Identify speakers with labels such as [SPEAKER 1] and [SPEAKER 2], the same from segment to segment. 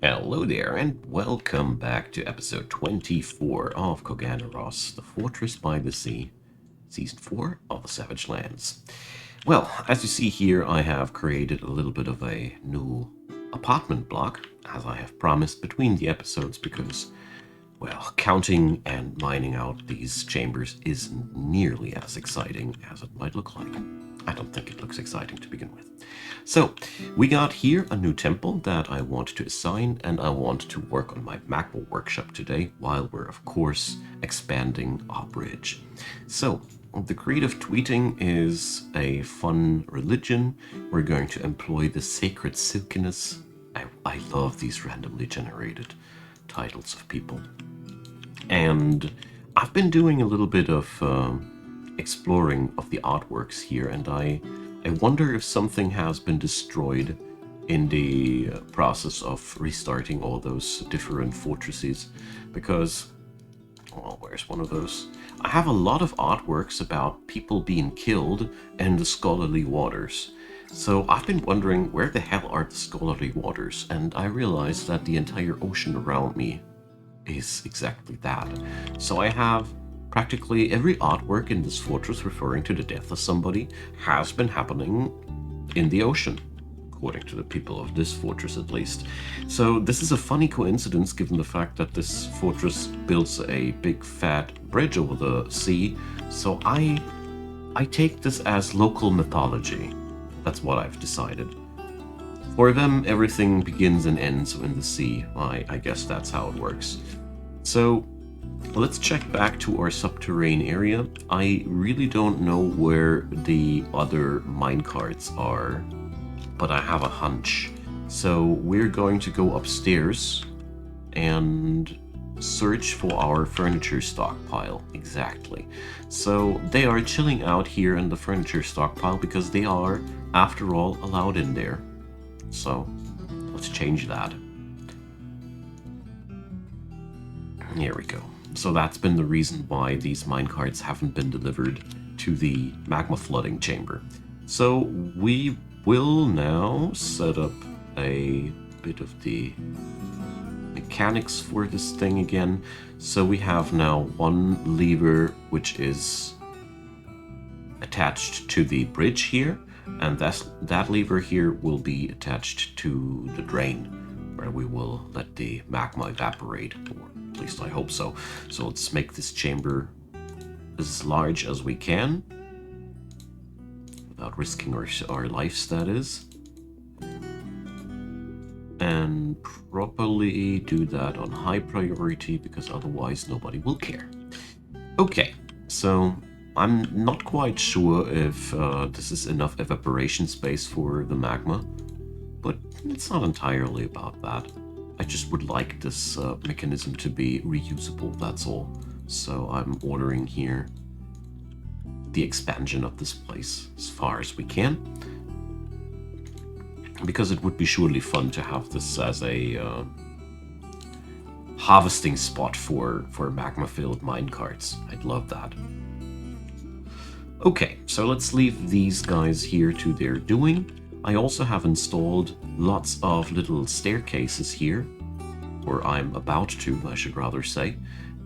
[SPEAKER 1] Hello there, and welcome back to episode 24 of Koganaros, the Fortress by the Sea, Season 4 of the Savage Lands. Well, as you see here, I have created a little bit of a new apartment block, as I have promised between the episodes, because, well, counting and mining out these chambers isn't nearly as exciting as it might look like. I don't think it looks exciting to begin with. So, we got here a new temple that I want to assign, and I want to work on my Magma workshop today, while we're, of course, expanding our bridge. So, the creed of tweeting is a fun religion. We're going to employ the sacred silkiness. I love these randomly generated titles of people. And I've been doing a little bit of exploring of the artworks here, and I wonder if something has been destroyed in the process of restarting all those different fortresses, because, well, where's one of those? I have a lot of artworks about people being killed in the scholarly waters. So I've been wondering, where the hell are the scholarly waters? And I realized that the entire ocean around me is exactly that. So I have practically every artwork in this fortress referring to the death of somebody has been happening in the ocean, according to the people of this fortress at least. So this is a funny coincidence given the fact that this fortress builds a big fat bridge over the sea. So I take this as local mythology. That's what I've decided. For them, everything begins and ends in the sea. I guess that's how it works. So let's check back to our subterranean area. I really don't know where the other minecarts are, but I have a hunch. So we're going to go upstairs and search for our furniture stockpile. Exactly. So they are chilling out here in the furniture stockpile because they are, after all, allowed in there. So let's change that. Here we go. So that's been the reason why these minecarts haven't been delivered to the magma flooding chamber. So we will now set up a bit of the mechanics for this thing again. So we have now one lever which is attached to the bridge here, and that lever here will be attached to the drain, where we will let the magma evaporate, or at least I hope so. So let's make this chamber as large as we can, without risking our lives, that is. And properly do that on high priority, because otherwise nobody will care. Okay, so I'm not quite sure if this is enough evaporation space for the magma, but it's not entirely about that. I just would like this mechanism to be reusable, that's all. So I'm ordering here the expansion of this place as far as we can, because it would be surely fun to have this as a harvesting spot for magma-filled minecarts. I'd love that. Okay, so let's leave these guys here to their doing. I also have installed lots of little staircases here, or I'm about to, I should rather say.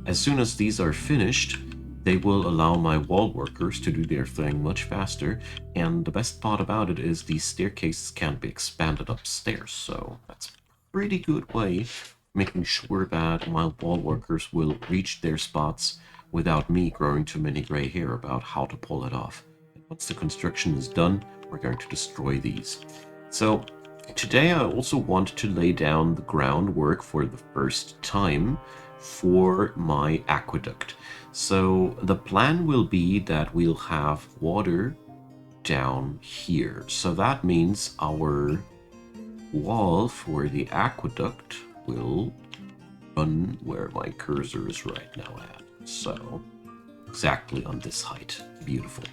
[SPEAKER 1] As soon as these are finished, they will allow my wall workers to do their thing much faster, and the best part about it is these staircases can be expanded upstairs, so that's a pretty good way of making sure that my wall workers will reach their spots without me growing too many gray hair about how to pull it off. And once the construction is done, we're going to destroy these. So today I also want to lay down the groundwork for the first time for my aqueduct. So the plan will be that we'll have water down here. So that means our wall for the aqueduct will run where my cursor is right now at. So exactly on this height. Beautiful.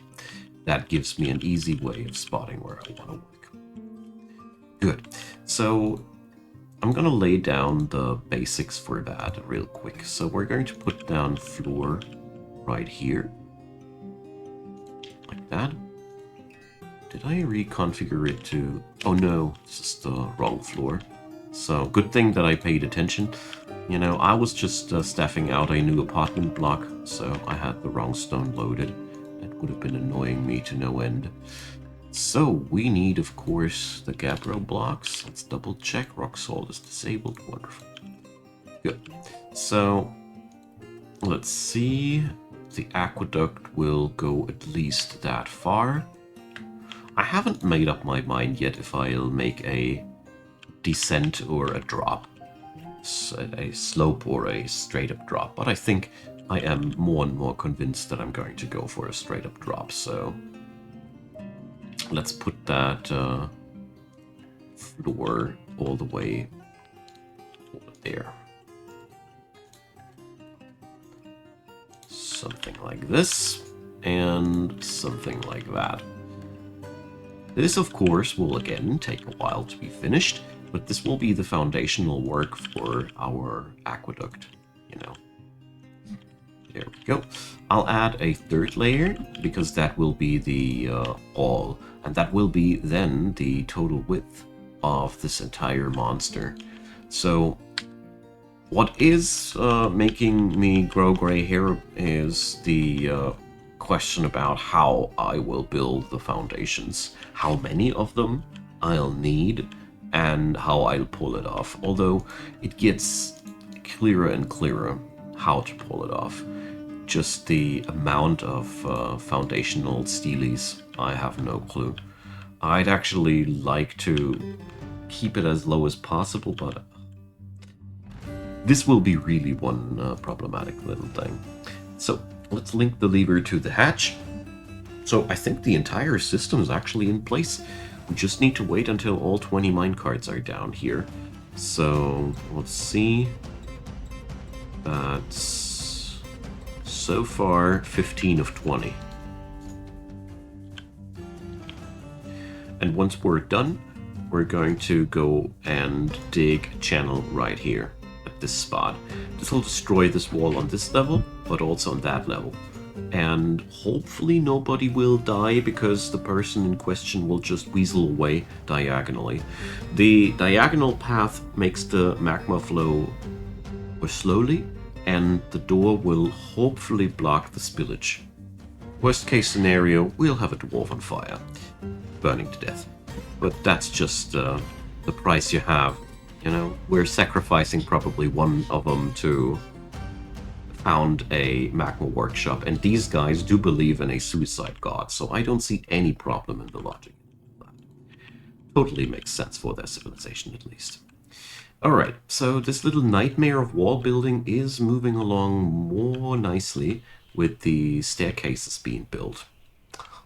[SPEAKER 1] That gives me an easy way of spotting where I want to work. Good. So I'm going to lay down the basics for that real quick. So we're going to put down floor right here. Like that. Did I reconfigure it to... Oh no, this is the wrong floor. So, good thing that I paid attention. You know, I was just staffing out a new apartment block, so I had the wrong stone loaded. That would have been annoying me to no end. So, we need, of course, the gabbro blocks. Let's double check. Rock salt is disabled. Wonderful. Good. So, let's see. The aqueduct will go at least that far. I haven't made up my mind yet if I'll make a descent or a drop. A slope or a straight up drop. But I think I am more and more convinced that I'm going to go for a straight up drop. So let's put that floor all the way over there. Something like this, and something like that. This, of course, will again take a while to be finished, but this will be the foundational work for our aqueduct, you know. There we go. I'll add a third layer, because that will be the all, and that will be then the total width of this entire monster. So what is making me grow gray hair is the question about how I will build the foundations, how many of them I'll need, and how I'll pull it off. Although it gets clearer and clearer how to pull it off. Just the amount of foundational steelies, I have no clue. I'd actually like to keep it as low as possible, but this will be really one problematic little thing. So let's link the lever to the hatch. So I think the entire system is actually in place. We just need to wait until all 20 minecarts are down here. So let's see. That's so far 15 of 20. And once we're done, we're going to go and dig a channel right here. This spot. This will destroy this wall on this level, but also on that level. And hopefully nobody will die because the person in question will just weasel away diagonally. The diagonal path makes the magma flow more slowly, and the door will hopefully block the spillage. Worst case scenario, we'll have a dwarf on fire, burning to death. But that's just the price you have. You know, we're sacrificing probably one of them to found a magma workshop, and these guys do believe in a suicide god, so I don't see any problem in the logic. Totally makes sense for their civilization, at least. Alright, so this little nightmare of wall building is moving along more nicely with the staircases being built.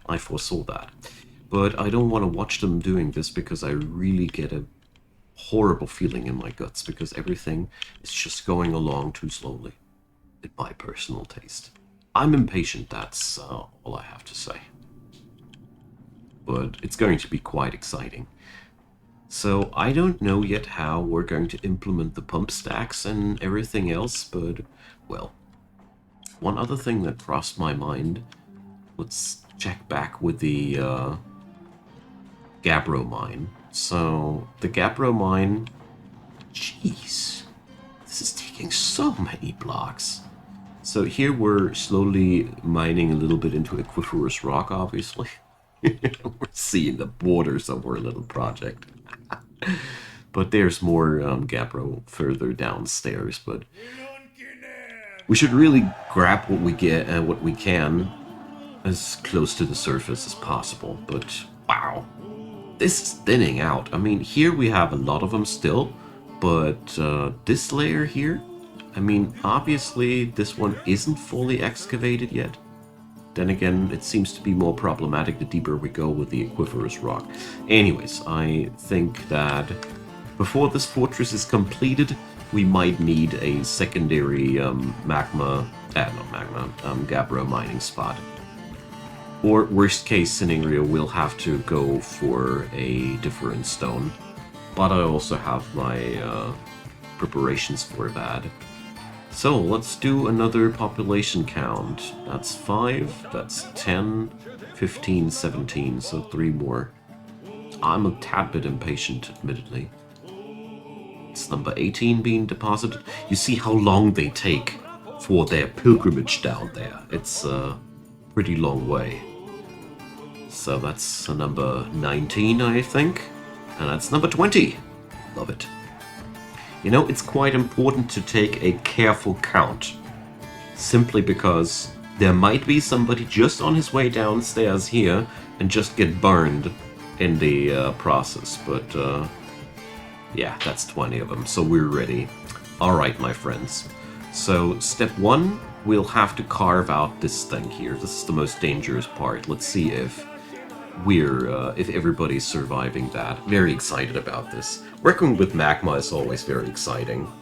[SPEAKER 1] I foresaw that. But I don't want to watch them doing this because I really get a horrible feeling in my guts because everything is just going along too slowly, in my personal taste. I'm impatient, that's all I have to say. But it's going to be quite exciting. So I don't know yet how we're going to implement the pump stacks and everything else, but, well, one other thing that crossed my mind, let's check back with the gabbro mine. So, the gabbro mine, jeez, this is taking so many blocks. So here we're slowly mining a little bit into aquiferous rock, obviously. We're seeing the borders of our little project. But there's more gabbro further downstairs, but we should really grab what we get and what we can as close to the surface as possible. But wow, this is thinning out. I mean, here we have a lot of them still, but this layer here, I mean, obviously this one isn't fully excavated yet. Then again, it seems to be more problematic the deeper we go with the aquiferous rock. Anyways, I think that before this fortress is completed, we might need a secondary gabbro mining spot. Or worst case scenario, we'll have to go for a different stone. But I also have my preparations for that. So let's do another population count. That's 5, that's 10, 15, 17, so 3 more. I'm a tad bit impatient, admittedly. It's number 18 being deposited. You see how long they take for their pilgrimage down there. It's a pretty long way. So that's number 19, I think. And that's number 20. Love it. You know, it's quite important to take a careful count. Simply because there might be somebody just on his way downstairs here and just get burned in the process. But yeah, that's 20 of them, so we're ready. Alright, my friends. So, step 1, we'll have to carve out this thing here. This is the most dangerous part. Let's see if if everybody's surviving that. Very excited about this. Working with Magma is always very exciting.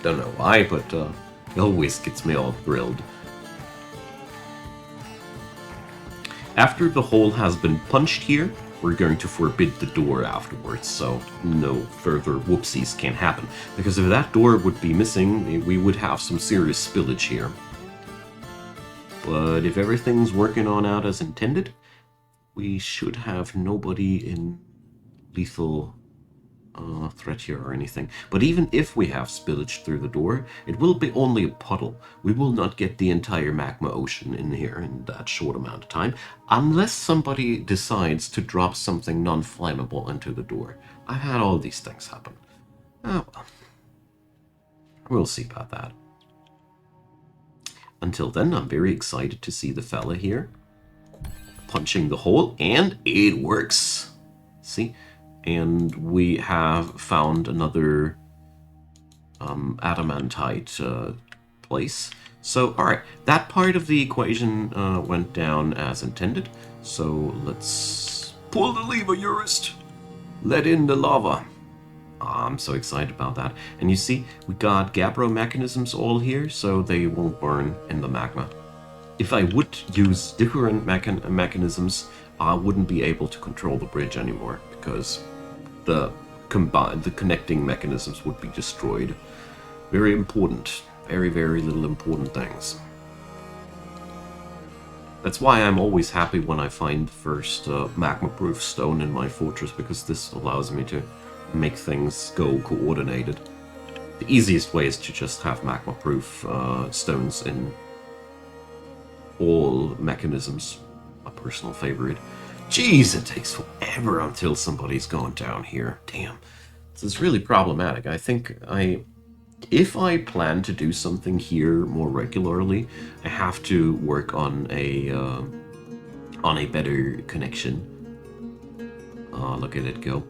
[SPEAKER 1] Don't know why, but it always gets me all thrilled. After the hole has been punched here, we're going to forbid the door afterwards, so no further whoopsies can happen. Because if that door would be missing, we would have some serious spillage here. But if everything's working on out as intended, we should have nobody in lethal threat here or anything. But even if we have spillage through the door, it will be only a puddle. We will not get the entire magma ocean in here in that short amount of time, unless somebody decides to drop something non-flammable into the door. I've had all these things happen. Oh well. We'll see about that. Until then, I'm very excited to see the fella here punching the hole, and it works. See? And we have found another adamantite place. So, alright, that part of the equation went down as intended. So, let's pull the lever, Eurist. Let in the lava. I'm so excited about that. And you see, we got Gabbro mechanisms all here, so they won't burn in the magma. If I would use different mechanisms, I wouldn't be able to control the bridge anymore, because the connecting mechanisms would be destroyed. Very important. Very, very little important things. That's why I'm always happy when I find the first magma-proof stone in my fortress, because this allows me to make things go coordinated. The easiest way is to just have magma-proof stones in all mechanisms. My personal favorite. Jeez, it takes forever until somebody's gone down here. Damn. This is really problematic. I think if I plan to do something here more regularly, I have to work on a better connection. Look at it go.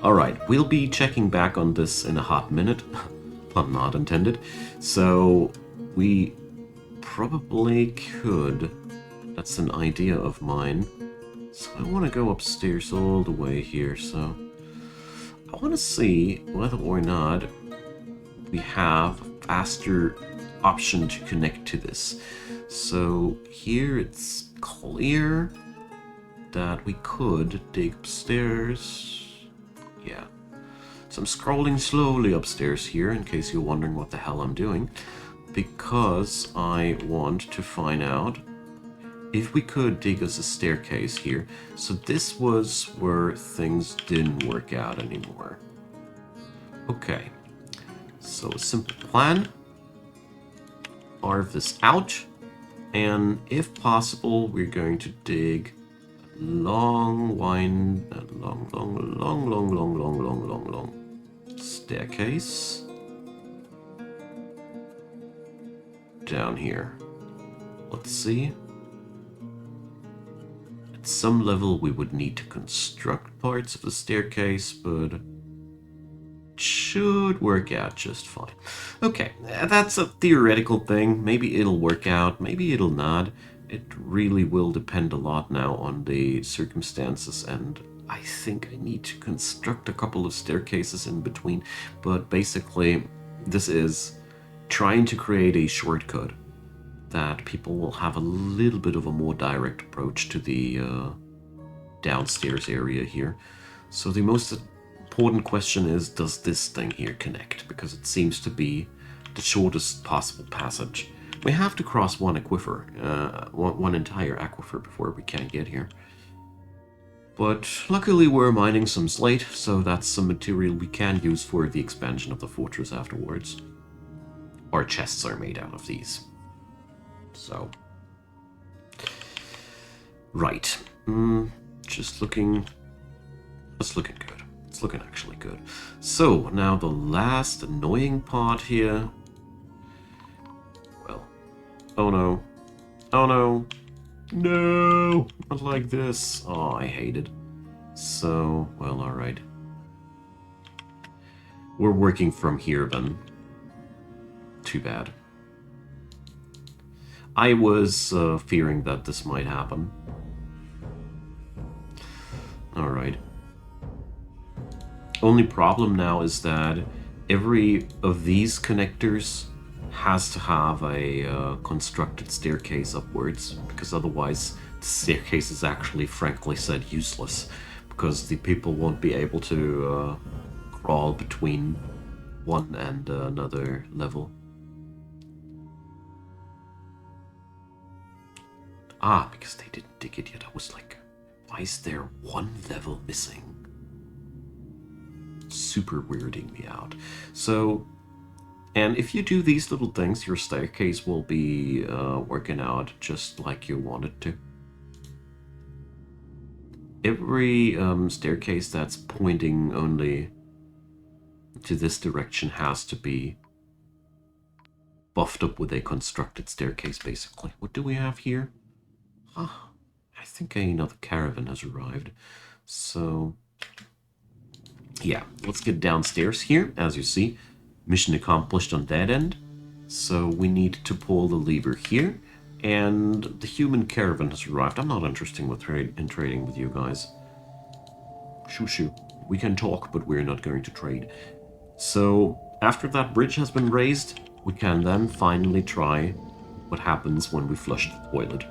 [SPEAKER 1] Alright, we'll be checking back on this in a hot minute. Pun not intended. So, we probably could. That's an idea of mine. So I want to go upstairs all the way here, so I want to see whether or not we have a faster option to connect to this. So here it's clear that we could dig upstairs. Yeah. So I'm scrolling slowly upstairs here, in case you're wondering what the hell I'm doing, because I want to find out if we could dig us a staircase here. So this was where things didn't work out anymore. Okay. So a simple plan. Carve this out. And if possible, we're going to dig a long staircase down here. Let's see. At some level we would need to construct parts of the staircase, but it should work out just fine. Okay, that's a theoretical thing. Maybe it'll work out, maybe it'll not. It really will depend a lot now on the circumstances, and I think I need to construct a couple of staircases in between. But basically, this is trying to create a shortcut that people will have a little bit of a more direct approach to the downstairs area here. So the most important question is, does this thing here connect? Because it seems to be the shortest possible passage. We have to cross one aquifer, one entire aquifer before we can get here. But luckily we're mining some slate, so that's some material we can use for the expansion of the fortress afterwards. Our chests are made out of these. So... Right. Just looking... It's looking good. It's looking actually good. So, now the last annoying part here... Well... Oh no. Oh no. No! Not like this. Oh, I hate it. So, well, alright. We're working from here then. Too bad. I was fearing that this might happen. Alright. Only problem now is that every of these connectors has to have a constructed staircase upwards, because otherwise the staircase is actually, frankly said, useless, because the people won't be able to crawl between one and another level. Ah, because they didn't dig it yet. I was like, why is there one level missing? Super weirding me out. So, and if you do these little things, your staircase will be working out just like you want it to. Every staircase that's pointing only to this direction has to be buffed up with a constructed staircase, basically. What do we have here? Ah, I think another caravan has arrived. So, yeah, let's get downstairs here. As you see, mission accomplished on that end. So we need to pull the lever here. And the human caravan has arrived. I'm not interested in trading with you guys. Shoo. We can talk, but we're not going to trade. So, after that bridge has been raised, we can then finally try what happens when we flush the toilet.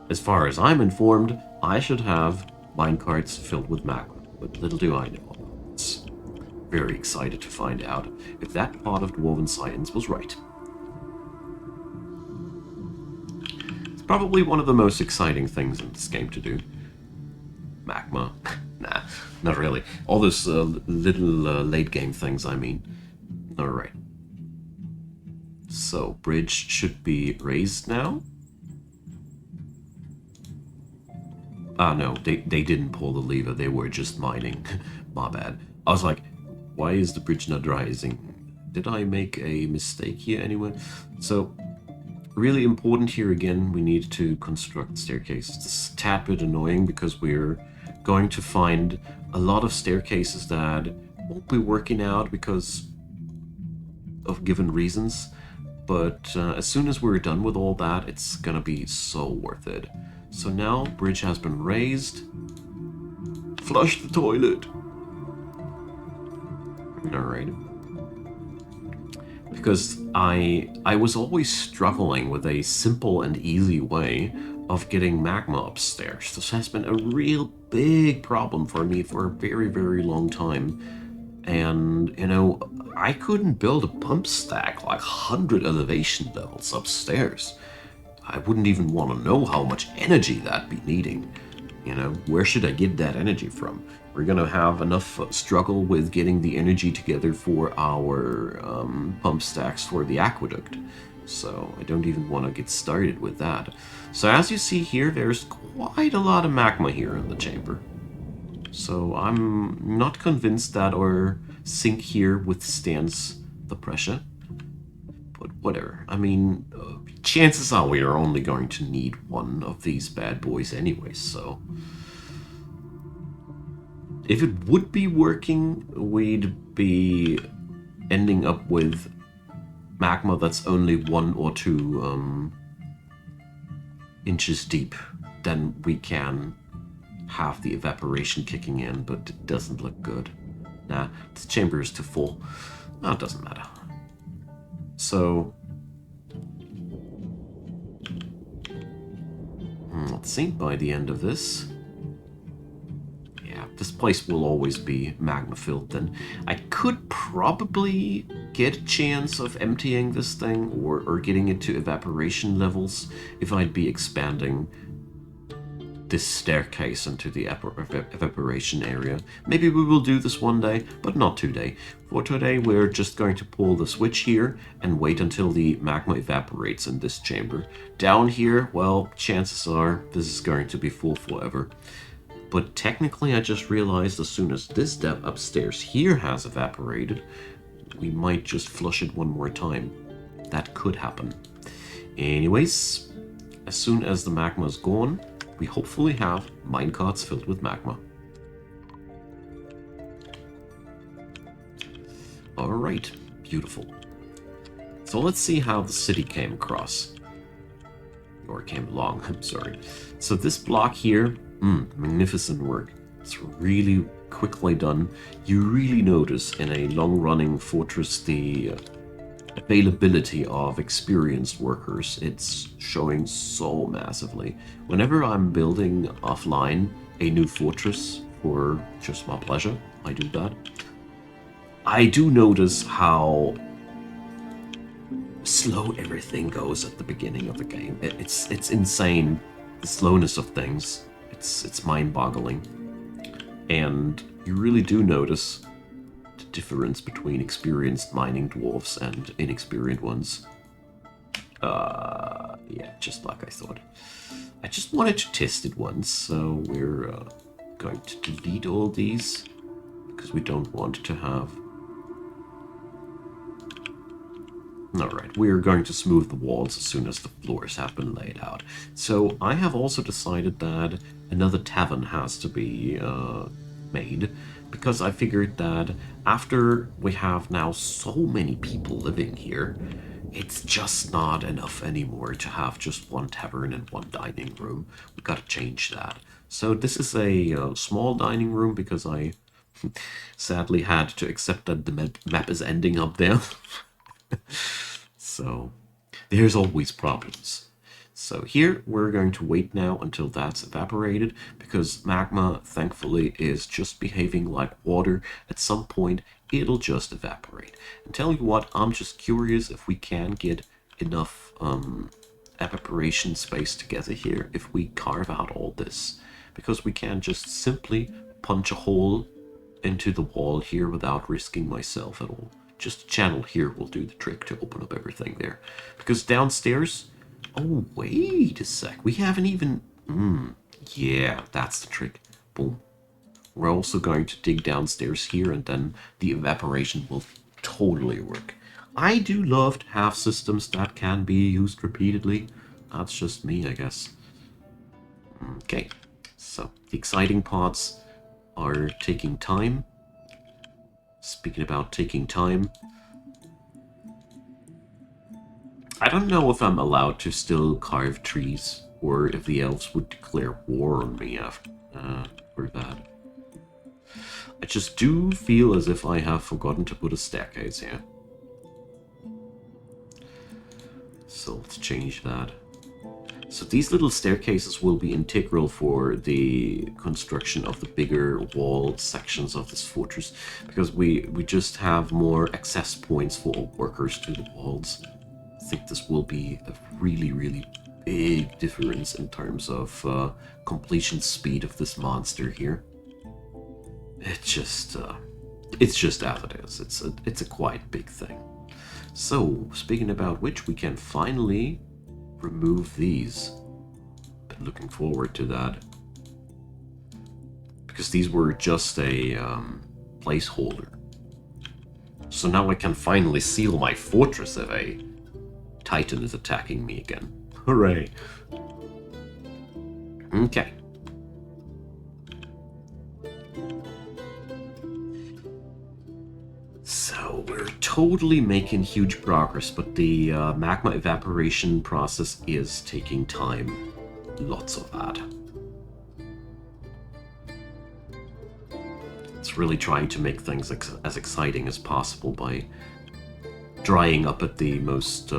[SPEAKER 1] As far as I'm informed, I should have minecarts filled with magma, but little do I know about this. Very excited to find out if that part of Dwarven Science was right. It's probably one of the most exciting things in this game to do. Magma. Nah, not really. All those little late game things, I mean. Alright. So, bridge should be raised now. Ah, no, they didn't pull the lever, they were just mining. My bad. I was like, why is the bridge not rising? Did I make a mistake here anyway? So, really important here again, we need to construct staircases. It's a tad bit annoying because we're going to find a lot of staircases that won't be working out because of given reasons. But as soon as we're done with all that, it's gonna be so worth it. So now, bridge has been raised. Flush the toilet. Alright. Because I was always struggling with a simple and easy way of getting magma upstairs. This has been a real big problem for me for a very, very long time. And, you know, I couldn't build a pump stack like 100 elevation levels upstairs. I wouldn't even want to know how much energy that'd be needing. You know, where should I get that energy from? We're gonna have enough struggle with getting the energy together for our pump stacks for the aqueduct. So I don't even want to get started with that. So as you see here, there's quite a lot of magma here in the chamber. So I'm not convinced that our sink here withstands the pressure. But whatever. I mean, chances are we are only going to need one of these bad boys anyway, so... If it would be working, we'd be ending up with magma that's only 1 or 2 inches deep. Then we can have the evaporation kicking in, but it doesn't look good. Nah, this chamber is too full. No, it doesn't matter. So... let's see, by the end of this... This place will always be magma filled then. I could probably get a chance of emptying this thing or getting it to evaporation levels if I'd be expanding. this staircase into the evaporation area. Maybe we will do this one day, but not today. For today, we're just going to pull the switch here and wait until the magma evaporates in this chamber. Down here, well, chances are this is going to be full forever. But technically, I just realized as soon as this depth upstairs here has evaporated, we might just flush it one more time. That could happen. Anyways, as soon as the magma is gone, we hopefully have minecarts filled with magma. Alright, beautiful. So let's see how the city came across. Or came along, I'm sorry. So this block here, magnificent work. It's really quickly done. You really notice in a long-running fortress the availability of experienced workers. It's showing so massively. Whenever I'm building offline a new fortress for just my pleasure, I do that. I do notice how slow everything goes at the beginning of the game. It's insane, the slowness of things. It's mind-boggling. And you really do notice the difference between experienced mining dwarves and inexperienced ones. Yeah, just like I thought. I just wanted to test it once, so we're going to delete all these because we don't want to have... Alright, we're going to smooth the walls as soon as the floors have been laid out. So I have also decided that another tavern has to be made, because I figured that after we have now so many people living here, it's just not enough anymore to have just one tavern and one dining room. We gotta change that. So this is a small dining room because I sadly had to accept that the map is ending up there. So there's always problems. So here we're going to wait now until that's evaporated, because magma thankfully is just behaving like water. At some point it'll just evaporate. And tell you what, I'm just curious if we can get enough evaporation space together here if we carve out all this, because we can just simply punch a hole into the wall here without risking myself at all. Just a channel here will do the trick to open up everything there. Because downstairs... Oh, wait a sec. We haven't even... yeah, that's the trick. Boom. We're also going to dig downstairs here, and then the evaporation will totally work. I do love to have systems that can be used repeatedly. That's just me, I guess. Okay. So, the exciting parts are taking time. Speaking about taking time, I don't know if I'm allowed to still carve trees, or if the elves would declare war on me after for that. I just do feel as if I have forgotten to put a staircase here. So let's change that. So these little staircases will be integral for the construction of the bigger wall sections of this fortress, because we just have more access points for workers to the walls. I think this will be a really, really big difference in terms of completion speed of this monster here. It's just as it is. It's a quite big thing. So, speaking about which, we can finally remove these. Been looking forward to that, because these were just a placeholder. So now I can finally seal my fortress if a Titan is attacking me again. Hooray! Okay. So we're totally making huge progress, but the magma evaporation process is taking time. Lots of that. It's really trying to make things as exciting as possible by drying up at the most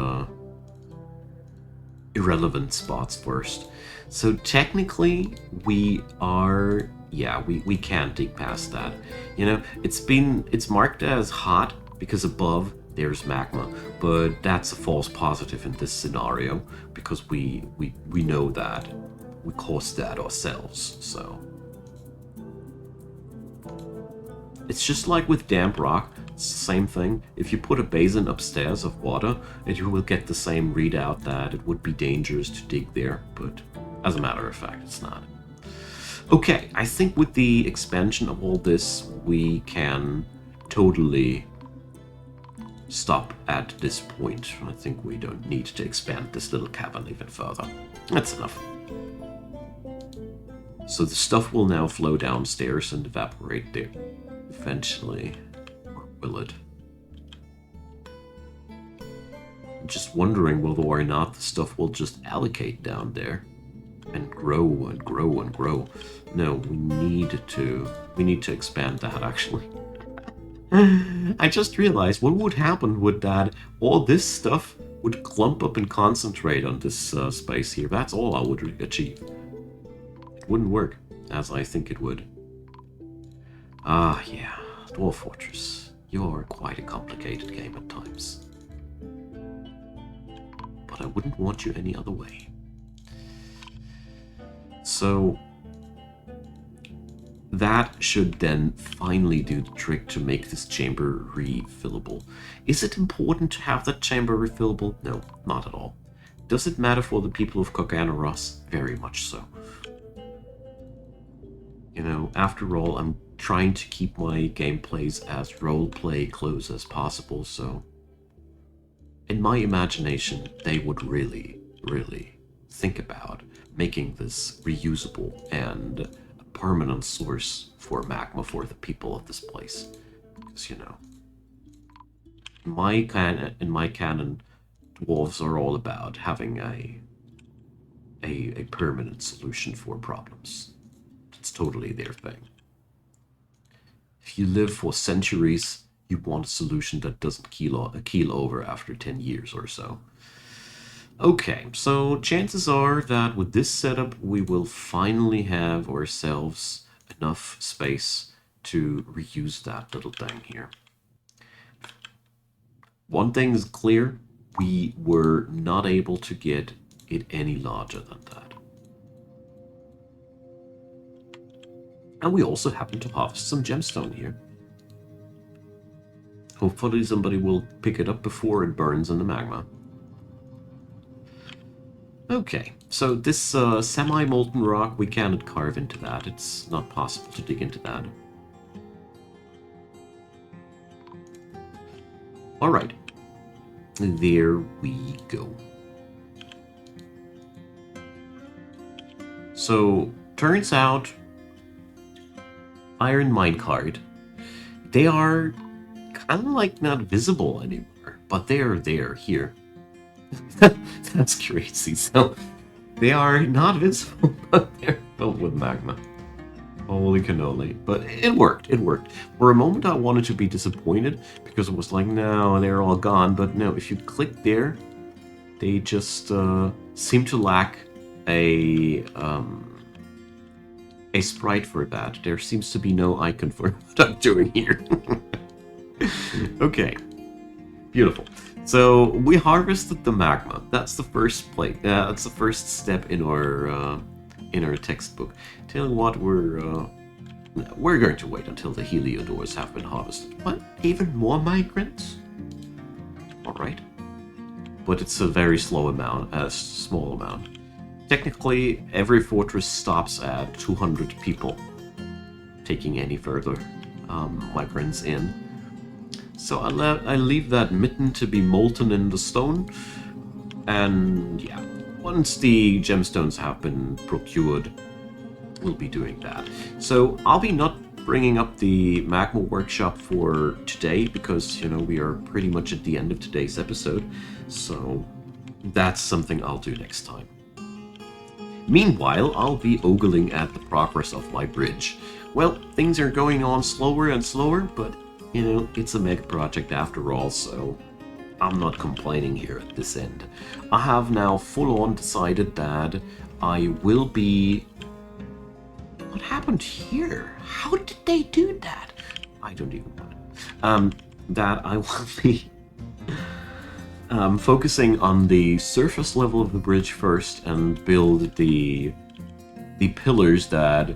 [SPEAKER 1] irrelevant spots first. So technically we are... yeah, we can't dig past that. You know, it's marked as hot because above there's magma, but that's a false positive in this scenario, because we know that we caused that ourselves, so. It's just like with damp rock, it's the same thing. If you put a basin upstairs of water, and you will get the same readout that it would be dangerous to dig there, but as a matter of fact, it's not. Okay, I think with the expansion of all this, we can totally stop at this point. I think we don't need to expand this little cavern even further. That's enough. So the stuff will now flow downstairs and evaporate there. Eventually. Or will it? I'm just wondering whether or not the stuff will just allocate down there. And grow and grow and grow. No, we need to expand that, actually. I just realized what would happen with that. All this stuff would clump up and concentrate on this space here. That's all I would achieve. It wouldn't work, as I think it would. Ah, yeah. Dwarf Fortress. You're quite a complicated game at times. But I wouldn't want you any other way. So that should then finally do the trick to make this chamber refillable. Is it important to have that chamber refillable? No, not at all. Does it matter for the people of Coganeros? Very much so. You know, after all, I'm trying to keep my gameplays as roleplay close as possible, so in my imagination, they would really, really think about making this reusable and a permanent source for magma for the people of this place. Because, you know, in my canon, dwarves are all about having a permanent solution for problems. It's totally their thing. If you live for centuries, you want a solution that doesn't keel over after 10 years or so. Okay, so chances are that with this setup, we will finally have ourselves enough space to reuse that little thing here. One thing is clear, we were not able to get it any larger than that. And we also happen to harvest some gemstone here. Hopefully somebody will pick it up before it burns in the magma. Okay, so this semi-molten rock, we cannot carve into that. It's not possible to dig into that. Alright, there we go. So, turns out, iron minecart, they are kind of like not visible anymore, but they are there here. That's crazy. So they are not visible, but they're filled with magma. Holy cannoli. But it worked. It worked. For a moment I wanted to be disappointed because it was like, no, they're all gone. But no, if you click there, they just seem to lack a sprite for that. There seems to be no icon for what I'm doing here. Okay. Beautiful. So we harvested the magma. That's the first plate. That's the first step in our textbook. Tell you what, we're going to wait until the heliodors have been harvested. What? Even more migrants? All right. But it's a very slow amount, a small amount. Technically, every fortress stops at 200 people, taking any further migrants in. So I leave that mitten to be molten in the stone, and yeah, once the gemstones have been procured, we'll be doing that. So I'll be not bringing up the Magma workshop for today, because, you know, we are pretty much at the end of today's episode, so that's something I'll do next time. Meanwhile, I'll be ogling at the progress of my bridge. Well, things are going on slower and slower, but you know, it's a mega project after all, so I'm not complaining here at this end. I have now full-on decided that I will be... What happened here? How did they do that? I don't even know. That I will be focusing on the surface level of the bridge first and build the the pillars that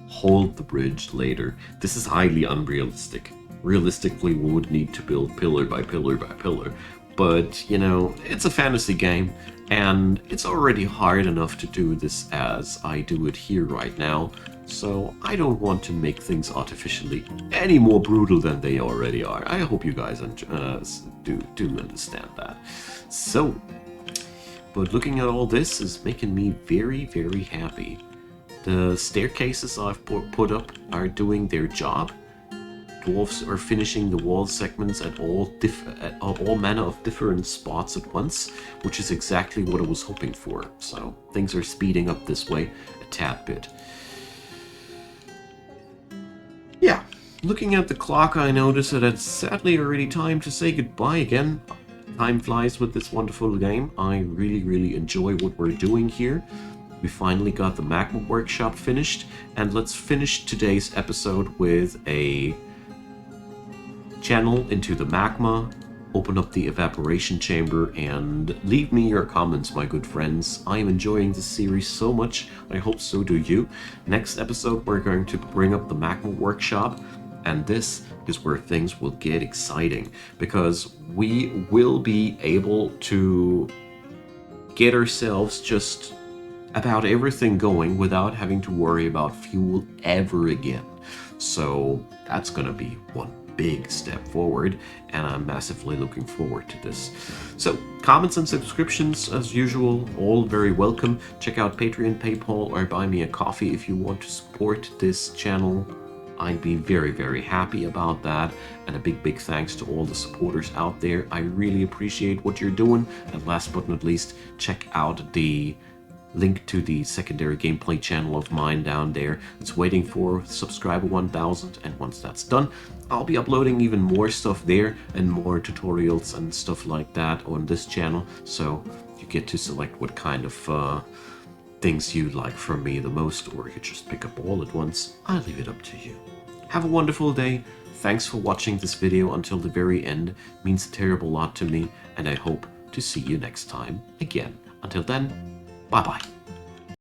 [SPEAKER 1] hold the bridge later. This is highly unrealistic. Realistically, we would need to build pillar by pillar by pillar. But, you know, it's a fantasy game, and it's already hard enough to do this as I do it here right now. So I don't want to make things artificially any more brutal than they already are. I hope you guys do understand that. So, but looking at all this is making me very, very happy. The staircases I've put up are doing their job. Dwarves are finishing the wall segments at all manner of different spots at once, which is exactly what I was hoping for. So things are speeding up this way a tad bit. Yeah, looking at the clock, I notice that it's sadly already time to say goodbye again. Time flies with this wonderful game. I really, really enjoy what we're doing here. We finally got the Magma workshop finished, and let's finish today's episode with a channel into the Magma, open up the evaporation chamber, and leave me your comments, my good friends. I am enjoying this series so much. I hope so do you. Next episode, we're going to bring up the Magma workshop, and this is where things will get exciting, because we will be able to get ourselves just about everything going without having to worry about fuel ever again. So that's gonna be one big step forward, and I'm massively looking forward to this. So comments and subscriptions, as usual, all very welcome. Check out Patreon, PayPal, or buy me a coffee if you want to support this channel. I'd be very, very happy about that. And a big thanks to all the supporters out there. I really appreciate what you're doing. And last but not least, check out the link to the secondary gameplay channel of mine down there. It's waiting for subscriber 1000, and once that's done, I'll be uploading even more stuff there and more tutorials and stuff like that on this channel. So you get to select what kind of things you like from me the most, or you just pick up all at once. I'll leave it up to you. Have a wonderful day. Thanks for watching this video until the very end. It means a terrible lot to me, and I hope to see you next time again. Until then, bye-bye.